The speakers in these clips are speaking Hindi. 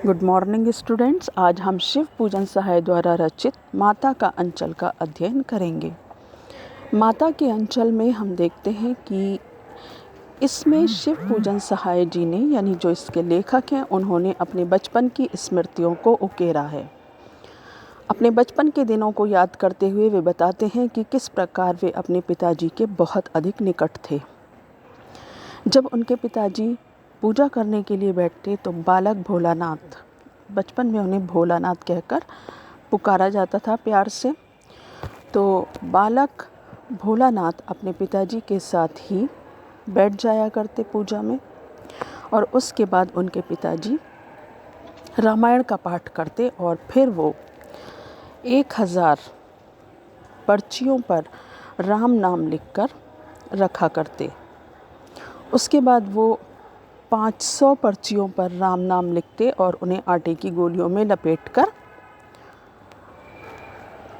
Good morning students. आज हम शिव पूजन सहाय द्वारा रचित माता का अंचल का अध्ययन करेंगे। माता के अंचल में हम देखते हैं कि इसमें शिव पूजन सहाय जी ने, यानी जो इसके लेखक हैं, उन्होंने अपने बचपन की स्मृतियों को उकेरा है। अपने बचपन के दिनों को याद करते हुए वे बताते हैं कि किस प्रकार वे अपने पिताजी के बहुत अधिक निकट थे। जब उनके पिताजी पूजा करने के लिए बैठते तो बालक भोलानाथ, बचपन में उन्हें भोलानाथ कहकर पुकारा जाता था प्यार से, तो बालक भोलानाथ अपने पिताजी के साथ ही बैठ जाया करते पूजा में। और उसके बाद उनके पिताजी रामायण का पाठ करते और फिर वो 1000 पर्चियों पर राम नाम लिखकर रखा करते। उसके बाद वो 500 पर्चियों पर राम नाम लिखते और उन्हें आटे की गोलियों में लपेटकर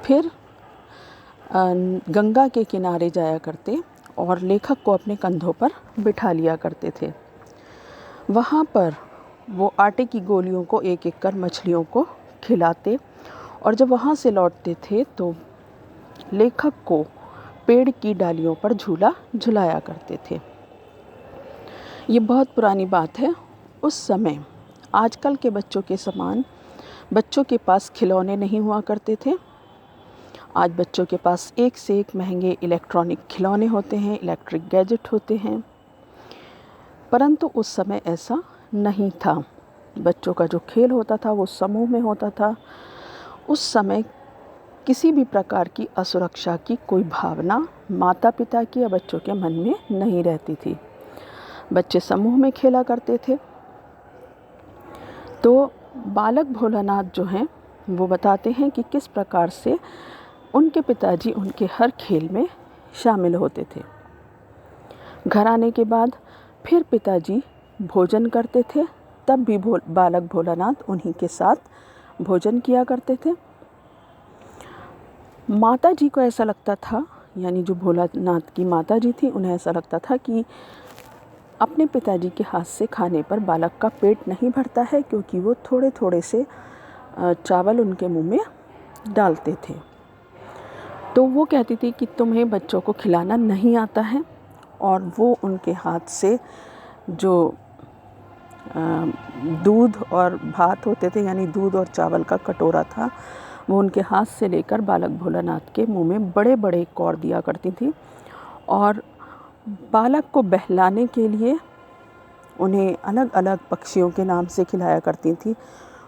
फिर गंगा के किनारे जाया करते और लेखक को अपने कंधों पर बिठा लिया करते थे। वहाँ पर वो आटे की गोलियों को एक एक कर मछलियों को खिलाते और जब वहाँ से लौटते थे तो लेखक को पेड़ की डालियों पर झूला झुलाया करते थे। ये बहुत पुरानी बात है। उस समय आजकल के बच्चों के समान बच्चों के पास खिलौने नहीं हुआ करते थे। आज बच्चों के पास एक से एक महंगे इलेक्ट्रॉनिक खिलौने होते हैं, इलेक्ट्रिक गैजेट होते हैं, परंतु उस समय ऐसा नहीं था। बच्चों का जो खेल होता था वो समूह में होता था। उस समय किसी भी प्रकार की असुरक्षा की कोई भावना माता पिता की या बच्चों के मन में नहीं रहती थी। बच्चे समूह में खेला करते थे। तो बालक भोलानाथ जो हैं वो बताते हैं कि किस प्रकार से उनके पिताजी उनके हर खेल में शामिल होते थे। घर आने के बाद फिर पिताजी भोजन करते थे, तब भी बालक भोलानाथ उन्हीं के साथ भोजन किया करते थे। माता जी को ऐसा लगता था, यानी जो भोलानाथ की माता जी थी, उन्हें ऐसा लगता था कि अपने पिताजी के हाथ से खाने पर बालक का पेट नहीं भरता है, क्योंकि वो थोड़े थोड़े से चावल उनके मुंह में डालते थे। तो वो कहती थी कि तुम्हें बच्चों को खिलाना नहीं आता है, और वो उनके हाथ से जो दूध और भात होते थे, यानी दूध और चावल का कटोरा था, वो उनके हाथ से लेकर बालक भोलानाथ के मुंह में बड़े बड़े कौर दिया करती थी। और बालक को बहलाने के लिए उन्हें अलग अलग पक्षियों के नाम से खिलाया करती थी।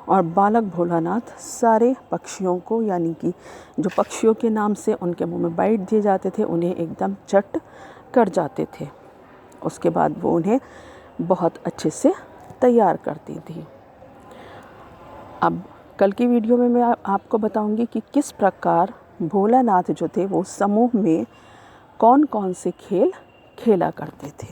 और बालक भोलानाथ सारे पक्षियों को, यानी कि जो पक्षियों के नाम से उनके मुंह में बाइट दिए जाते थे, उन्हें एकदम चट कर जाते थे। उसके बाद वो उन्हें बहुत अच्छे से तैयार करती थी। अब कल की वीडियो में मैं आपको बताऊंगी कि किस प्रकार भोलानाथ जो थे वो समूह में कौन कौन से खेल खेला करते थे।